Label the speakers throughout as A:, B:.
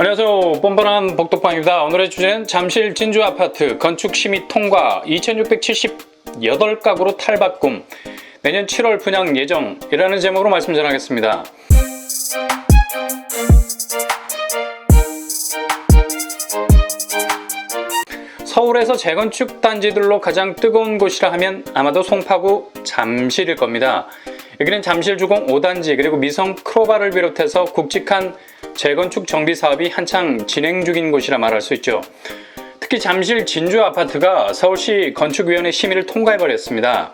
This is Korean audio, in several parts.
A: 안녕하세요. 뻔뻔한 복덕방입니다. 오늘의 주제는 잠실 진주아파트 건축심의 통과 2678가구로 탈바꿈 내년 7월 분양 예정이라는 제목으로 말씀 전하겠습니다. 서울에서 재건축 단지들로 가장 뜨거운 곳이라 하면 아마도 송파구 잠실일 겁니다. 여기는 잠실 주공 5단지 그리고 미성 크로바를 비롯해서 굵직한 재건축 정비 사업이 한창 진행 중인 곳이라 말할 수 있죠. 특히 잠실 진주아파트가 서울시 건축위원회 심의를 통과해버렸습니다.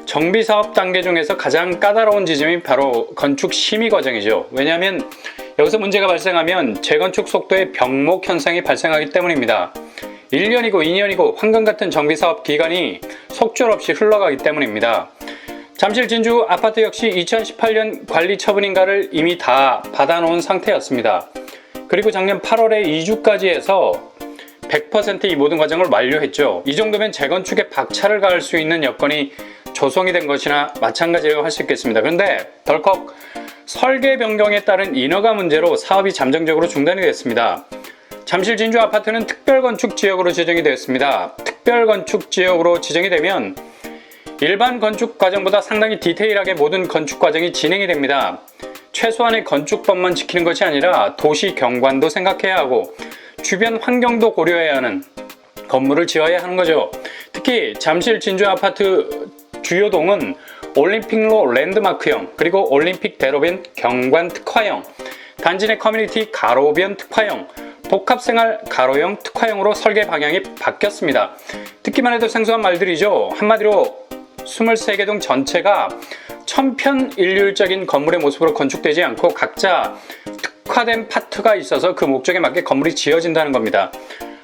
A: 정비 사업 단계 중에서 가장 까다로운 지점이 바로 건축 심의 과정이죠. 왜냐하면 여기서 문제가 발생하면 재건축 속도에 병목 현상이 발생하기 때문입니다. 1년이고 2년이고 황금 같은 정비 사업 기간이 속절없이 흘러가기 때문입니다. 잠실 진주 아파트 역시 2018년 관리 처분인가를 이미 다 받아놓은 상태였습니다. 그리고 작년 8월에 이주까지 해서 100% 이 모든 과정을 완료했죠. 이 정도면 재건축에 박차를 가할 수 있는 여건이 조성이 된 것이나 마찬가지라고 할 수 있겠습니다. 그런데 덜컥 설계 변경에 따른 인허가 문제로 사업이 잠정적으로 중단이 됐습니다. 잠실 진주 아파트는 특별건축 지역으로 지정이 되었습니다. 특별건축 지역으로 지정이 되면 일반 건축 과정보다 상당히 디테일하게 모든 건축 과정이 진행이 됩니다. 최소한의 건축법만 지키는 것이 아니라 도시 경관도 생각해야 하고 주변 환경도 고려해야 하는 건물을 지어야 하는 거죠. 특히 잠실 진주 아파트 주요동은 올림픽로 랜드마크형 그리고 올림픽 대로변 경관 특화형, 단지 내 커뮤니티 가로변 특화형, 복합생활 가로형 특화형으로 설계 방향이 바뀌었습니다. 듣기만 해도 생소한 말들이죠. 한마디로 23개 동 전체가 천편일률적인 건물의 모습으로 건축되지 않고 각자 특화된 파트가 있어서 그 목적에 맞게 건물이 지어진다는 겁니다.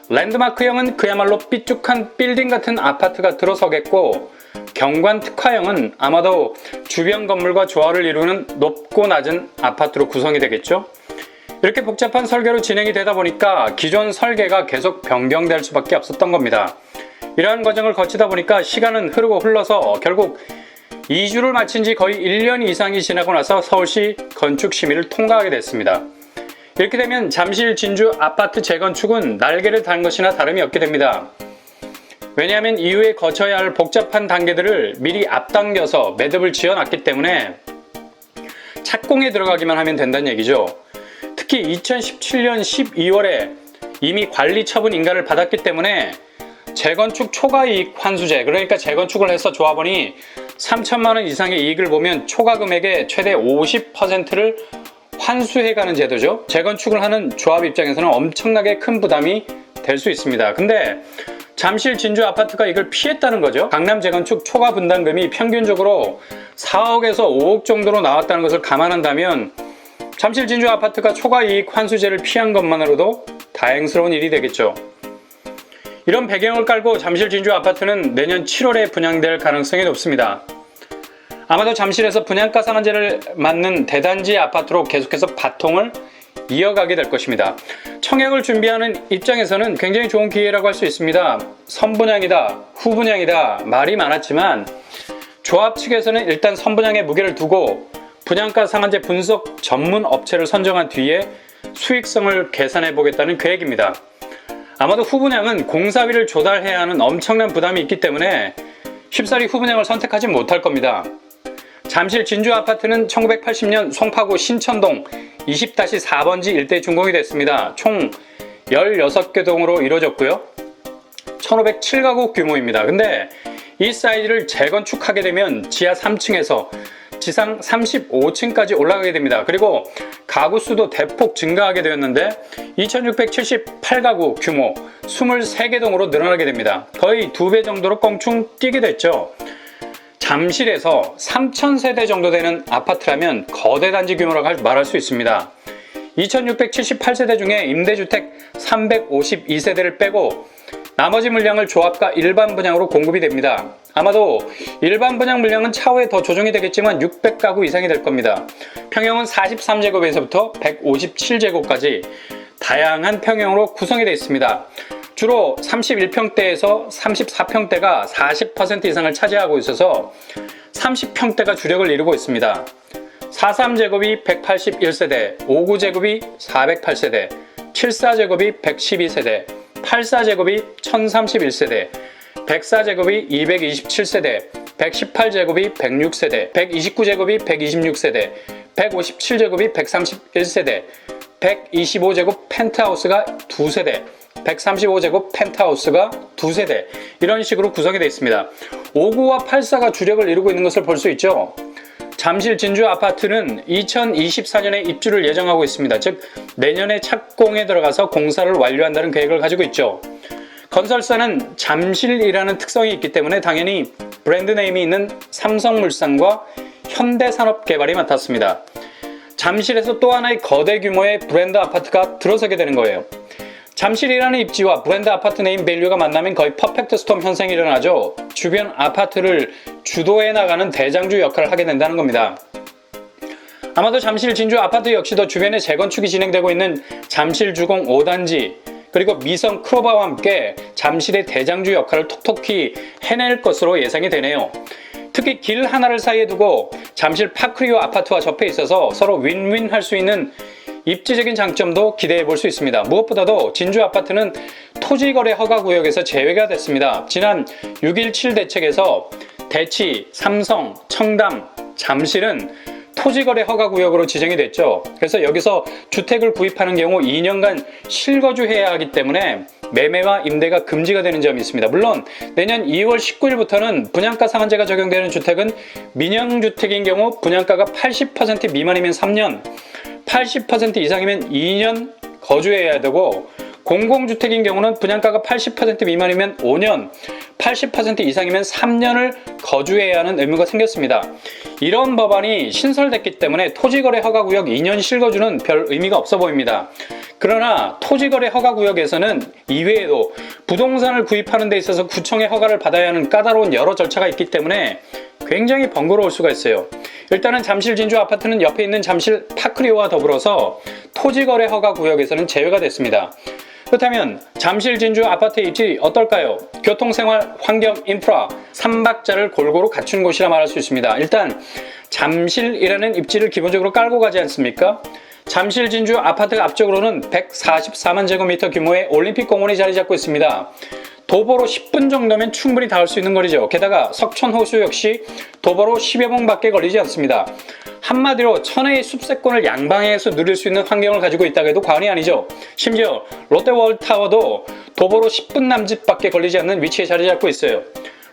A: 랜드마크형은 그야말로 삐죽한 빌딩 같은 아파트가 들어서겠고, 경관 특화형은 아마도 주변 건물과 조화를 이루는 높고 낮은 아파트로 구성이 되겠죠. 이렇게 복잡한 설계로 진행이 되다 보니까 기존 설계가 계속 변경될 수밖에 없었던 겁니다. 이러한 과정을 거치다 보니까 시간은 흐르고 흘러서 결국 2주를 마친 지 거의 1년 이상이 지나고 나서 서울시 건축심의를 통과하게 됐습니다. 이렇게 되면 잠실 진주 아파트 재건축은 날개를 단 것이나 다름이 없게 됩니다. 왜냐하면 이후에 거쳐야 할 복잡한 단계들을 미리 앞당겨서 매듭을 지어놨기 때문에 착공에 들어가기만 하면 된다는 얘기죠. 특히 2017년 12월에 이미 관리 처분 인가를 받았기 때문에 재건축 초과이익 환수제, 그러니까 재건축을 해서 조합원이 3천만 원 이상의 이익을 보면 초과 금액의 최대 50%를 환수해가는 제도죠. 재건축을 하는 조합 입장에서는 엄청나게 큰 부담이 될 수 있습니다. 근데 잠실 진주 아파트가 이걸 피했다는 거죠. 강남 재건축 초과 분담금이 평균적으로 4억에서 5억 정도로 나왔다는 것을 감안한다면 잠실 진주 아파트가 초과이익 환수제를 피한 것만으로도 다행스러운 일이 되겠죠. 이런 배경을 깔고 잠실 진주 아파트는 내년 7월에 분양될 가능성이 높습니다. 아마도 잠실에서 분양가 상한제를 맞는 대단지 아파트로 계속해서 바통을 이어가게 될 것입니다. 청약을 준비하는 입장에서는 굉장히 좋은 기회라고 할 수 있습니다. 선분양이다, 후분양이다 말이 많았지만 조합 측에서는 일단 선분양에 무게를 두고 분양가 상한제 분석 전문 업체를 선정한 뒤에 수익성을 계산해 보겠다는 계획입니다. 아마도 후분양은 공사비를 조달해야 하는 엄청난 부담이 있기 때문에 쉽사리 후분양을 선택하지 못할 겁니다. 잠실 진주 아파트는 1980년 송파구 신천동 20-4번지 일대에 준공이 됐습니다. 총 16개 동으로 이루어졌고요. 1507가구 규모입니다. 근데 이 사이즈를 재건축하게 되면 지하 3층에서 지상 35층까지 올라가게 됩니다. 그리고 가구 수도 대폭 증가하게 되었는데 2678가구 규모 23개 동으로 늘어나게 됩니다. 거의 2배 정도로 껑충 뛰게 됐죠. 잠실에서 3000세대 정도 되는 아파트라면 거대 단지 규모라고 말할 수 있습니다. 2678세대 중에 임대주택 352세대를 빼고 나머지 물량을 조합과 일반 분양으로 공급이 됩니다. 아마도 일반 분양 물량은 차후에 더 조정이 되겠지만 600가구 이상이 될 겁니다. 평형은 43제곱에서부터 157제곱까지 다양한 평형으로 구성이 되어 있습니다. 주로 31평대에서 34평대가 40% 이상을 차지하고 있어서 30평대가 주력을 이루고 있습니다. 43제곱이 181세대, 59제곱이 408세대, 74제곱이 112세대, 84제곱이 1031세대, 104제곱이 227세대, 118제곱이 106세대, 129제곱이 126세대, 157제곱이 131세대, 125제곱 펜트하우스가 2세대, 135제곱 펜트하우스가 2세대, 이런 식으로 구성이 되어 있습니다. 59와 84가 주력을 이루고 있는 것을 볼 수 있죠. 잠실 진주 아파트는 2024년에 입주를 예정하고 있습니다. 즉 내년에 착공에 들어가서 공사를 완료한다는 계획을 가지고 있죠. 건설사는 잠실이라는 특성이 있기 때문에 당연히 브랜드 네임이 있는 삼성물산과 현대산업개발이 맡았습니다. 잠실에서 또 하나의 거대 규모의 브랜드 아파트가 들어서게 되는 거예요. 잠실이라는 입지와 브랜드 아파트 네임 밸류가 만나면 거의 퍼펙트 스톰 현상이 일어나죠. 주변 아파트를 주도해 나가는 대장주 역할을 하게 된다는 겁니다. 아마도 잠실 진주 아파트 역시도 주변에 재건축이 진행되고 있는 잠실 주공 5단지 그리고 미성 크로바와 함께 잠실의 대장주 역할을 톡톡히 해낼 것으로 예상이 되네요. 특히 길 하나를 사이에 두고 잠실 파크리오 아파트와 접해 있어서 서로 윈윈 할 수 있는 입지적인 장점도 기대해 볼 수 있습니다. 무엇보다도 진주 아파트는 토지거래 허가구역에서 제외가 됐습니다. 지난 6.17 대책에서 대치, 삼성, 청담, 잠실은 토지거래 허가구역으로 지정이 됐죠. 그래서 여기서 주택을 구입하는 경우 2년간 실거주해야 하기 때문에 매매와 임대가 금지가 되는 점이 있습니다. 물론 내년 2월 19일부터는 분양가 상한제가 적용되는 주택은 민영주택인 경우 분양가가 80% 미만이면 3년, 80% 이상이면 2년 거주해야 되고 공공주택인 경우는 분양가가 80% 미만이면 5년, 80% 이상이면 3년을 거주해야 하는 의무가 생겼습니다. 이런 법안이 신설됐기 때문에 토지거래 허가구역 2년 실거주는 별 의미가 없어 보입니다. 그러나 토지거래 허가구역에서는 이외에도 부동산을 구입하는 데 있어서 구청의 허가를 받아야 하는 까다로운 여러 절차가 있기 때문에 굉장히 번거로울 수가 있어요. 일단은 잠실 진주 아파트는 옆에 있는 잠실 파크리오와 더불어서 토지거래 허가구역에서는 제외가 됐습니다. 그렇다면 잠실 진주 아파트의 입지 어떨까요? 교통생활, 환경, 인프라, 3박자를 골고루 갖춘 곳이라 말할 수 있습니다. 일단 잠실이라는 입지를 기본적으로 깔고 가지 않습니까? 잠실 진주 아파트 앞쪽으로는 144만 제곱미터 규모의 올림픽공원이 자리 잡고 있습니다. 도보로 10분 정도면 충분히 닿을 수 있는 거리죠. 게다가 석천호수 역시 도보로 10여 분밖에 걸리지 않습니다. 한마디로 천혜의 숲세권을 양방향에서 누릴 수 있는 환경을 가지고 있다고 해도 과언이 아니죠. 심지어 롯데월드타워도 도보로 10분 남짓밖에 걸리지 않는 위치에 자리 잡고 있어요.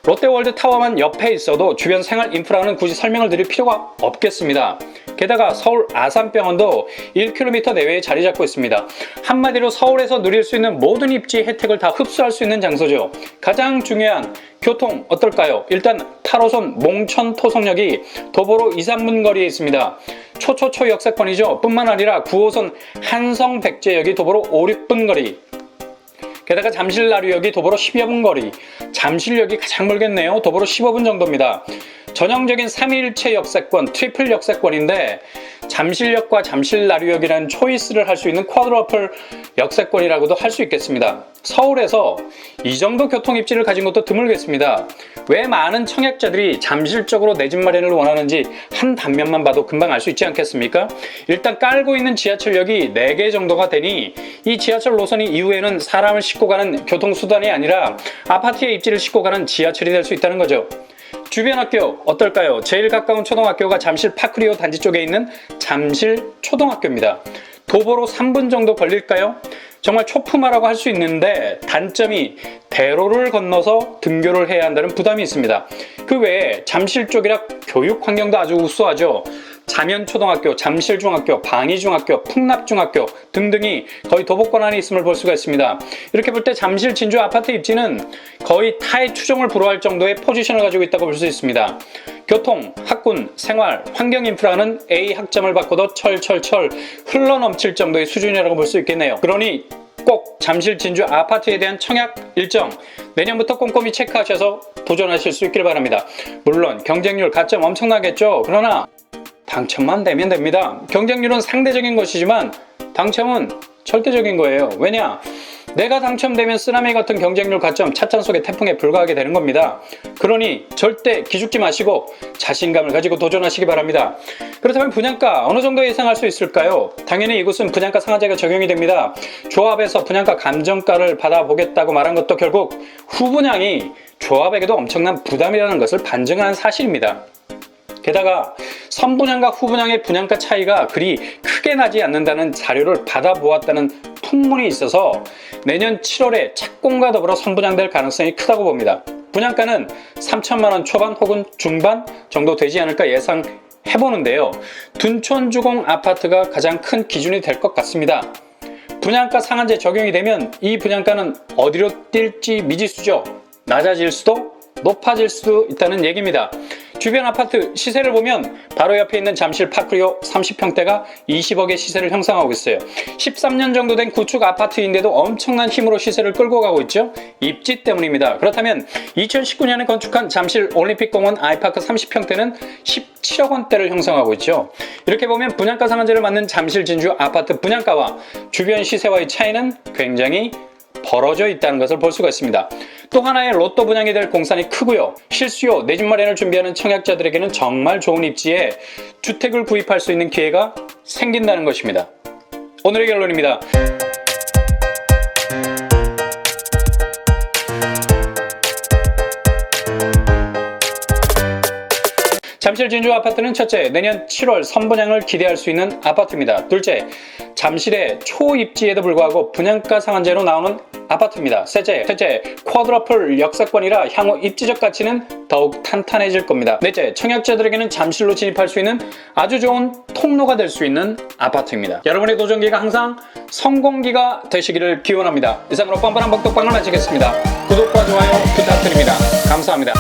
A: 롯데월드 타워만 옆에 있어도 주변 생활 인프라는 굳이 설명을 드릴 필요가 없겠습니다. 게다가 서울 아산병원도 1km 내외에 자리 잡고 있습니다. 한마디로 서울에서 누릴 수 있는 모든 입지 혜택을 다 흡수할 수 있는 장소죠. 가장 중요한 교통 어떨까요? 일단 8호선 몽천토성역이 도보로 2, 3분 거리에 있습니다. 초초초 역세권이죠. 뿐만 아니라 9호선 한성백제역이 도보로 5, 6분 거리. 게다가 잠실나루역이 도보로 10여 분 거리, 잠실역이 가장 멀겠네요. 도보로 15분 정도입니다. 전형적인 3일체 역세권, 트리플 역세권인데 잠실역과 잠실나루역이라는 초이스를 할 수 있는 쿼드러플 역세권이라고도 할 수 있겠습니다. 서울에서 이 정도 교통 입지를 가진 것도 드물겠습니다. 왜 많은 청약자들이 잠실 쪽으로 내 집 마련을 원하는지 한 단면만 봐도 금방 알 수 있지 않겠습니까? 일단 깔고 있는 지하철역이 4개 정도가 되니 이 지하철 노선이 이후에는 사람을 싣고 가는 교통수단이 아니라 아파트의 입지를 싣고 가는 지하철이 될 수 있다는 거죠. 주변 학교 어떨까요? 제일 가까운 초등학교가 잠실 파크리오 단지 쪽에 있는 잠실 초등학교입니다. 도보로 3분 정도 걸릴까요? 정말 초품화라고 할 수 있는데 단점이 대로를 건너서 등교를 해야 한다는 부담이 있습니다. 그 외에 잠실 쪽이라 교육 환경도 아주 우수하죠. 자면초등학교, 잠실중학교, 방위중학교, 풍납중학교 등등이 거의 도보권 안에 있음을 볼 수가 있습니다. 이렇게 볼 때 잠실 진주 아파트 입지는 거의 타의 추종을 불허할 정도의 포지션을 가지고 있다고 볼 수 있습니다. 교통, 학군, 생활, 환경 인프라는 A 학점을 받고도 철철철 흘러넘칠 정도의 수준이라고 볼 수 있겠네요. 그러니 꼭 잠실 진주 아파트에 대한 청약 일정 내년부터 꼼꼼히 체크하셔서 도전하실 수 있길 바랍니다. 물론 경쟁률 가점 엄청나겠죠. 그러나 당첨만 되면 됩니다. 경쟁률은 상대적인 것이지만 당첨은 절대적인 거예요. 왜냐? 내가 당첨되면 쓰나미 같은 경쟁률 가점 찻잔 속의 태풍에 불과하게 되는 겁니다. 그러니 절대 기죽지 마시고 자신감을 가지고 도전하시기 바랍니다. 그렇다면 분양가 어느 정도 예상할 수 있을까요? 당연히 이곳은 분양가 상한제가 적용이 됩니다. 조합에서 분양가 감정가를 받아보겠다고 말한 것도 결국 후분양이 조합에게도 엄청난 부담이라는 것을 반증한 사실입니다. 게다가 선분양과 후분양의 분양가 차이가 그리 크게 나지 않는다는 자료를 받아보았다는 풍문이 있어서 내년 7월에 착공과 더불어 선분양될 가능성이 크다고 봅니다. 분양가는 3천만 원 초반 혹은 중반 정도 되지 않을까 예상해보는데요. 둔촌주공 아파트가 가장 큰 기준이 될 것 같습니다. 분양가 상한제 적용이 되면 이 분양가는 어디로 뛸지 미지수죠. 낮아질 수도 높아질 수도 있다는 얘기입니다. 주변 아파트 시세를 보면 바로 옆에 있는 잠실 파크리오 30평대가 20억의 시세를 형성하고 있어요. 13년 정도 된 구축 아파트인데도 엄청난 힘으로 시세를 끌고 가고 있죠. 입지 때문입니다. 그렇다면 2019년에 건축한 잠실 올림픽공원 아이파크 30평대는 17억 원대를 형성하고 있죠. 이렇게 보면 분양가 상한제를 맞는 잠실 진주 아파트 분양가와 주변 시세와의 차이는 굉장히 벌어져 있다는 것을 볼 수가 있습니다. 또 하나의 로또 분양이 될 공산이 크고요. 실수요 내 집 마련을 준비하는 청약자들에게는 정말 좋은 입지에 주택을 구입할 수 있는 기회가 생긴다는 것입니다. 오늘의 결론입니다. 잠실 진주 아파트는 첫째, 내년 7월 선분양을 기대할 수 있는 아파트입니다. 둘째, 잠실의 초입지에도 불구하고 분양가 상한제로 나오는 아파트입니다. 셋째, 쿼드러플 역사권이라 향후 입지적 가치는 더욱 탄탄해질 겁니다. 넷째, 청약자들에게는 잠실로 진입할 수 있는 아주 좋은 통로가 될 수 있는 아파트입니다. 여러분의 도전기가 항상 성공기가 되시기를 기원합니다. 이상으로 뻔뻔한 복덕방을 마치겠습니다. 구독과 좋아요 부탁드립니다. 감사합니다.